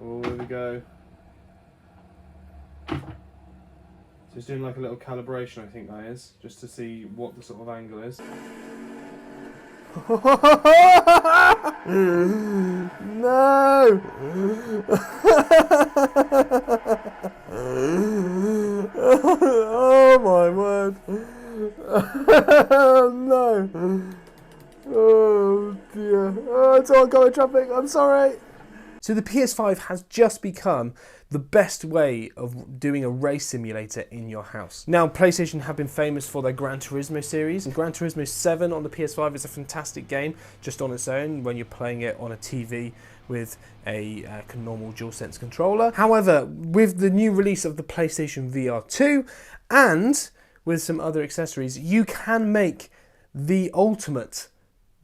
Oh, there we go. So it's doing like a little calibration, I think that is, just to see what the sort of angle is. No! Oh my word! No! Oh dear! Oh, it's oncoming traffic. I'm sorry. So the PS5 has just become the best way of doing a race simulator in your house. Now, PlayStation have been famous for their Gran Turismo series, and Gran Turismo 7 on the PS5 is a fantastic game just on its own when you're playing it on a TV with a normal DualSense controller. However, with the new release of the PlayStation VR2 and with some other accessories, you can make the ultimate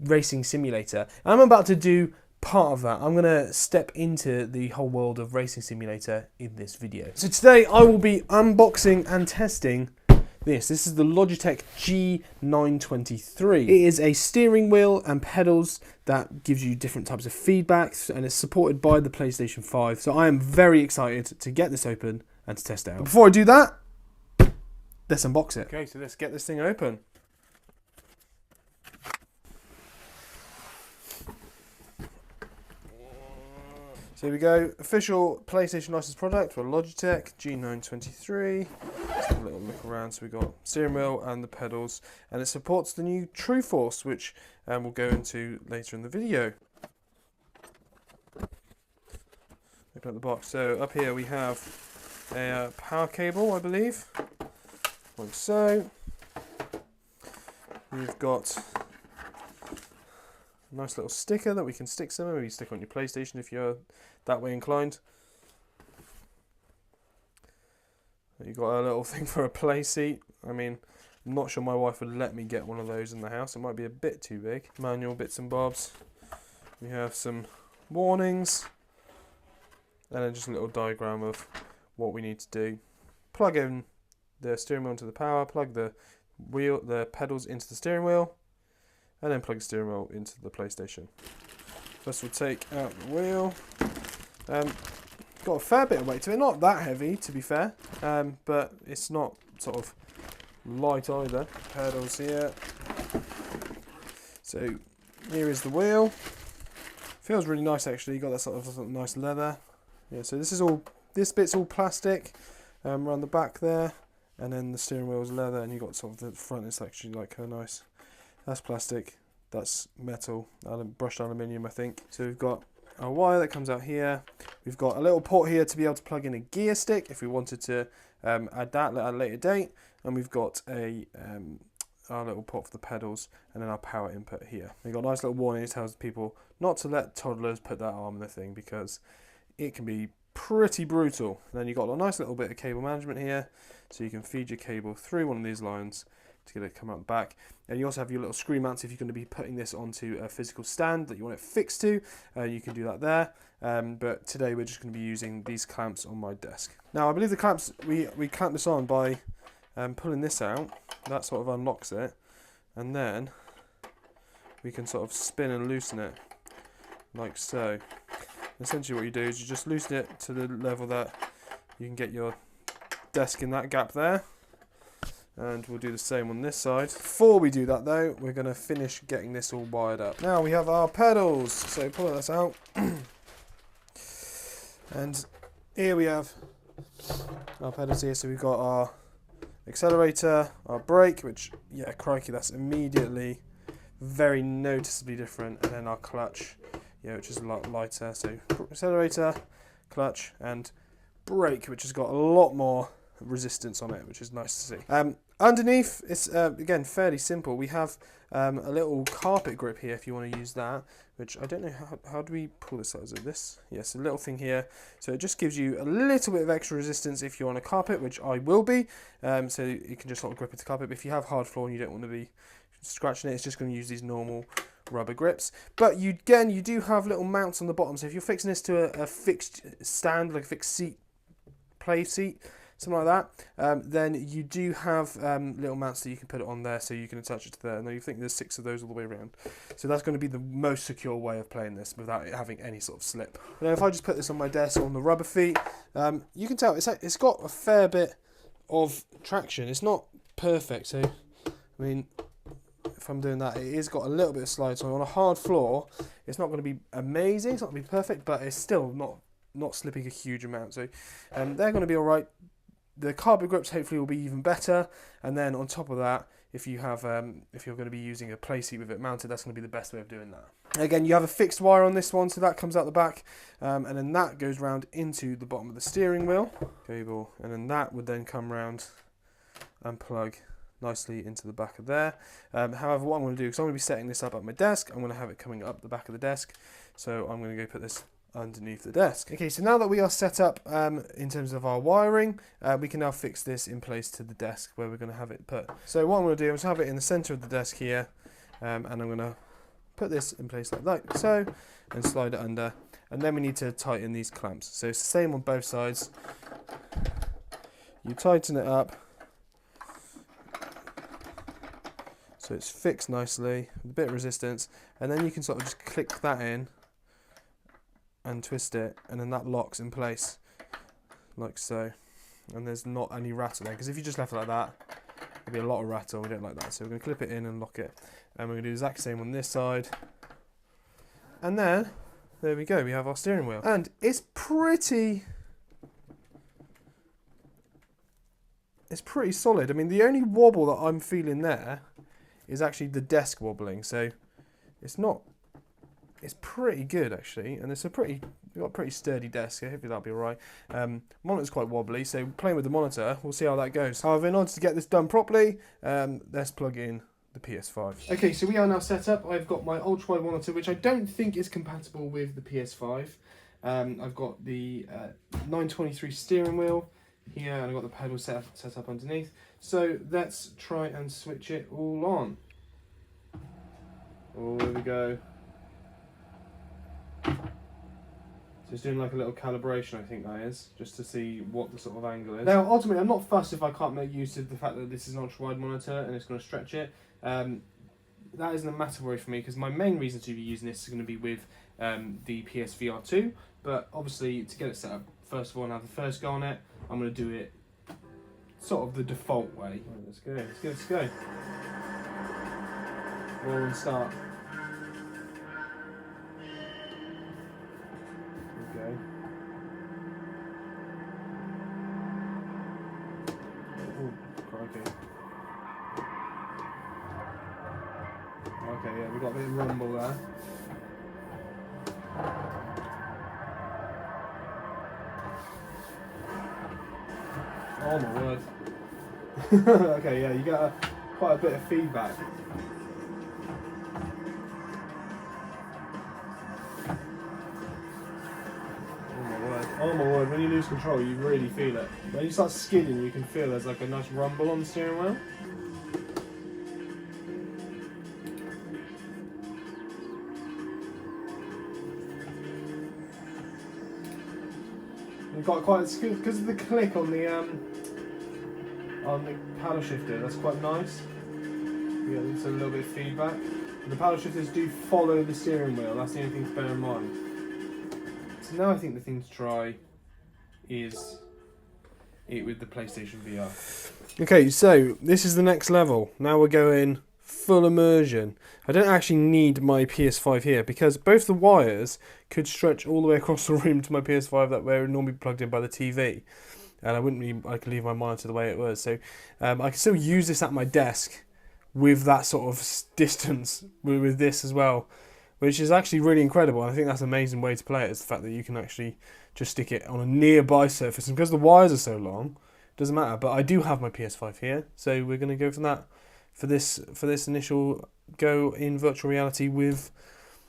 racing simulator. I'm about to do part of that. I'm going to step into the whole world of racing simulator in this video. So today I will be unboxing and testing this. This is the Logitech G923. It is a steering wheel and pedals that gives you different types of feedbacks, and it's supported by the PlayStation 5. So I am very excited to get this open and to test it out. But before I do that, let's unbox it. Okay, so let's get this thing open. So here we go, official PlayStation licensed product for Logitech G923. Let's have a little look around. So we've got steering wheel and the pedals, and it supports the new True Force, which we'll go into later in the video. Open up the box. So up here we have a power cable, I believe, like so. We've got a nice little sticker that we can stick somewhere. Maybe stick on your PlayStation if you're that way inclined. You've got a little thing for a play seat. I mean, I'm not sure my wife would let me get one of those in the house. It might be a bit too big. Manual bits and bobs. We have some warnings. And then just a little diagram of what we need to do. Plug in the steering wheel into the power. Plug the pedals into the steering wheel. And then plug the steering wheel into the PlayStation. First we'll take out the wheel. Got a fair bit of weight to it, not that heavy to be fair, but it's not sort of light either. Pedals here. So here is the wheel. Feels really nice actually, got that sort of nice leather. Yeah, so this bit's all plastic around the back there, and then the steering wheel is leather, and you've got sort of the front is actually like a nice. That's plastic, that's metal, brushed aluminium I think. So we've got a wire that comes out here. We've got a little port here to be able to plug in a gear stick if we wanted to add that at a later date. And we've got our little port for the pedals, and then our power input here. We've got a nice little warning that tells people not to let toddlers put that arm in the thing because it can be pretty brutal. And then you've got a nice little bit of cable management here, so you can feed your cable through one of these lines to get it come out the back. And you also have your little screw mounts if you're going to be putting this onto a physical stand that you want it fixed to. You can do that there. But today we're just going to be using these clamps on my desk. Now I believe the clamps, we clamp this on by pulling this out. That sort of unlocks it. And then we can sort of spin and loosen it like so. Essentially what you do is you just loosen it to the level that you can get your desk in that gap there. And we'll do the same on this side. Before we do that though, we're going to finish getting this all wired up. Now we have our pedals, so pull this out. And here we have our pedals here. So we've got our accelerator, our brake, which, yeah, crikey, that's immediately very noticeably different. And then our clutch, yeah, which is a lot lighter. So accelerator, clutch, and brake, which has got a lot more resistance on it, which is nice to see. Underneath, it's again fairly simple. We have a little carpet grip here if you want to use that, which I don't know how do we pull this out? Is it this? Yes, a little thing here. So it just gives you a little bit of extra resistance if you're on a carpet, which I will be. So you can just sort of grip it to carpet. But if you have hard floor and you don't want to be scratching it, it's just going to use these normal rubber grips. But you do have little mounts on the bottom. So if you're fixing this to a fixed stand, like a fixed seat, play seat, something like that, then you do have little mounts that you can put it on there, so you can attach it to there. And you think there's 6 of those all the way around. So that's going to be the most secure way of playing this without it having any sort of slip. Now if I just put this on my desk on the rubber feet, you can tell it's got a fair bit of traction. It's not perfect, so I mean, if I'm doing that, it is got a little bit of slide. So on a hard floor, it's not going to be amazing, it's not going to be perfect, but it's still not slipping a huge amount. So they're going to be all right. The carbon grips hopefully will be even better, and then on top of that, if you have if you're going to be using a play seat with it mounted, that's going to be the best way of doing that. Again, you have a fixed wire on this one, so that comes out the back, and then that goes round into the bottom of the steering wheel cable, and then that would then come round and plug nicely into the back of there. However, what I'm going to do, because I'm going to be setting this up at my desk, I'm going to have it coming up the back of the desk, so I'm going to go put this underneath the desk. Okay, so now that we are set up in terms of our wiring, we can now fix this in place to the desk where we're going to have it put. So what I'm going to do is have it in the center of the desk here, and I'm going to put this in place like so, and slide it under, and then we need to tighten these clamps. So it's the same on both sides. You tighten it up so it's fixed nicely with a bit of resistance, and then you can sort of just click that in and twist it, and then that locks in place like so, and there's not any rattle there, because if you just left it like that, there'd be a lot of rattle. We don't like that, so we're going to clip it in and lock it, and we're going to do the exact same on this side, and then there we go, we have our steering wheel, and it's pretty solid. I mean, the only wobble that I'm feeling there is actually the desk wobbling, so it's pretty good actually, and we've got a pretty sturdy desk, so hopefully that'll be alright. Monitor's quite wobbly, so playing with the monitor, we'll see how that goes. However, in order to get this done properly, let's plug in the PS5. Okay, so we are now set up. I've got my ultra-wide monitor, which I don't think is compatible with the PS5. I've got the 923 steering wheel here, and I've got the pedal set up underneath. So let's try and switch it all on. Oh, there we go. So it's doing like a little calibration, I think that is, just to see what the sort of angle is. Now, ultimately, I'm not fussed if I can't make use of the fact that this is an ultra-wide monitor and it's going to stretch it. That isn't a matter worry for me, because my main reason to be using this is going to be with the PSVR2, but obviously to get it set up, first of all, and have the first go on it, I'm going to do it sort of the default way. Right, let's go, let's go. Roll and start. Okay. Oh, crikey. Okay, yeah, we've got a bit of rumble there. Oh my word. Okay, yeah, you get quite a bit of feedback. Oh my word, when you lose control you really feel it. When you start skidding you can feel there's like a nice rumble on the steering wheel. You've got quite, because of the click on the paddle shifter, that's quite nice. You get a little bit of feedback. The paddle shifters do follow the steering wheel, that's the only thing to bear in mind. So now I think the thing to try is it with the PlayStation VR. Okay, so this is the next level. Now we're going full immersion. I don't actually need my PS5 here because both the wires could stretch all the way across the room to my PS5 that were normally plugged in by the TV. And I could leave my monitor the way it was. So I can still use this at my desk with that sort of distance with this as well, which is actually really incredible. I think that's an amazing way to play it, is the fact that you can actually just stick it on a nearby surface. And because the wires are so long, it doesn't matter. But I do have my PS5 here, so we're going to go from that for this initial go in virtual reality with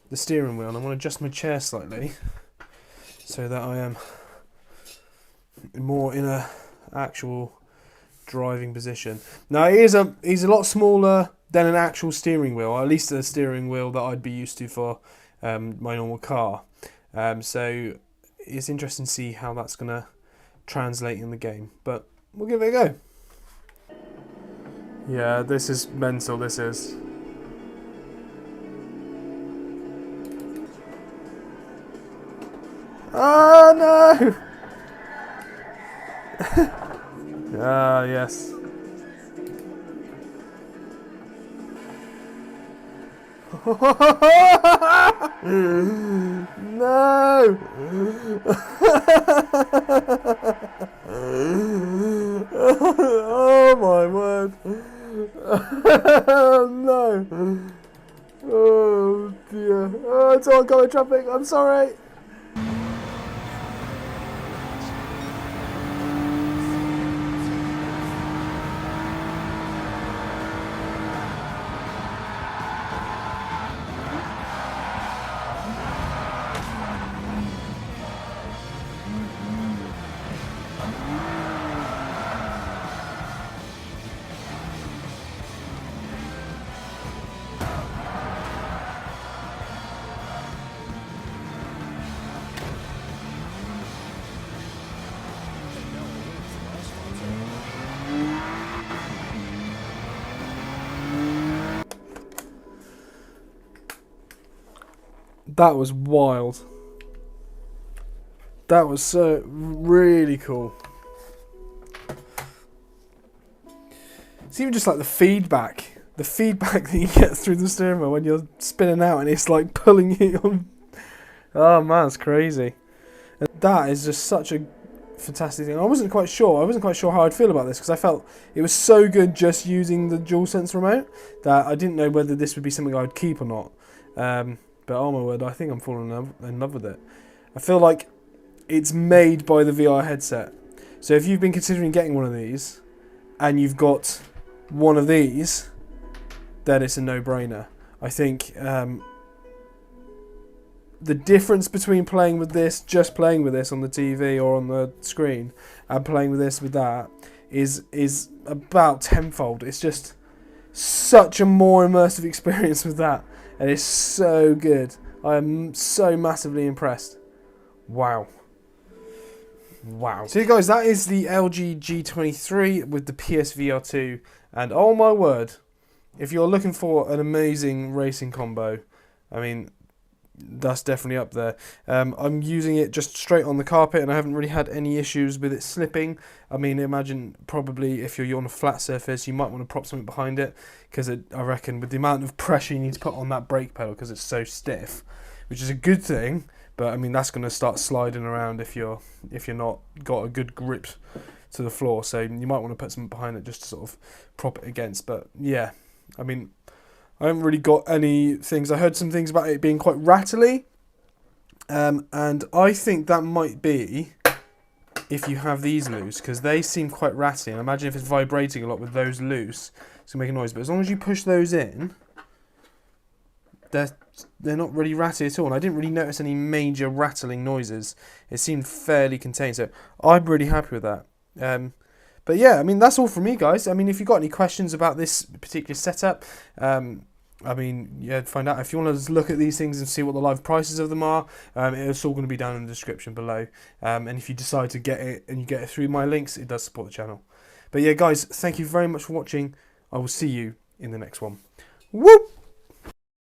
the steering wheel. And I'm going to adjust my chair slightly so that I am more in a actual driving position. Now he's a lot smaller than an actual steering wheel, or at least a steering wheel that I'd be used to for my normal car. So it's interesting to see how that's going to translate in the game. But we'll give it a go. Yeah, this is mental, this is. Oh no! Ah, yes. No! Oh my word! No! Oh dear! Oh, it's oncoming traffic. I'm sorry. That was wild. That was so really cool. It's even just like the feedback that you get through the steering wheel when you're spinning out and it's like pulling you on. Oh man, it's crazy. And that is just such a fantastic thing. I wasn't quite sure how I'd feel about this because I felt it was so good just using the DualSense remote that I didn't know whether this would be something I would keep or not. But oh my word, I think I'm falling in love with it. I feel like it's made by the VR headset. So if you've been considering getting one of these and you've got one of these, then it's a no-brainer. I think the difference between playing with this, just playing with this on the TV or on the screen, and playing with this with that is about tenfold. It's just such a more immersive experience with that. And it's so good. I am so massively impressed. Wow. Wow. So guys, that is the LG G923 with the PSVR2. And oh my word, if you're looking for an amazing racing combo, I mean, that's definitely up there. I'm using it just straight on the carpet and I haven't really had any issues with it slipping. I mean, imagine probably if you're on a flat surface, you might want to prop something behind it because I reckon with the amount of pressure you need to put on that brake pedal because it's so stiff, which is a good thing, but I mean that's going to start sliding around if you're not got a good grip to the floor, so you might want to put something behind it just to sort of prop it against. But yeah, I mean, I haven't really got any things. I heard some things about it being quite rattly, and I think that might be if you have these loose, because they seem quite ratty. And imagine if it's vibrating a lot with those loose, it's going to make a noise. But as long as you push those in, they're not really ratty at all. And I didn't really notice any major rattling noises. It seemed fairly contained, so I'm really happy with that. But yeah, I mean, that's all from me, guys. I mean, if you've got any questions about this particular setup, I mean, yeah, find out. If you want to just look at these things and see what the live prices of them are, it's all going to be down in the description below. And if you decide to get it and you get it through my links, it does support the channel. But yeah, guys, thank you very much for watching. I will see you in the next one. Whoop!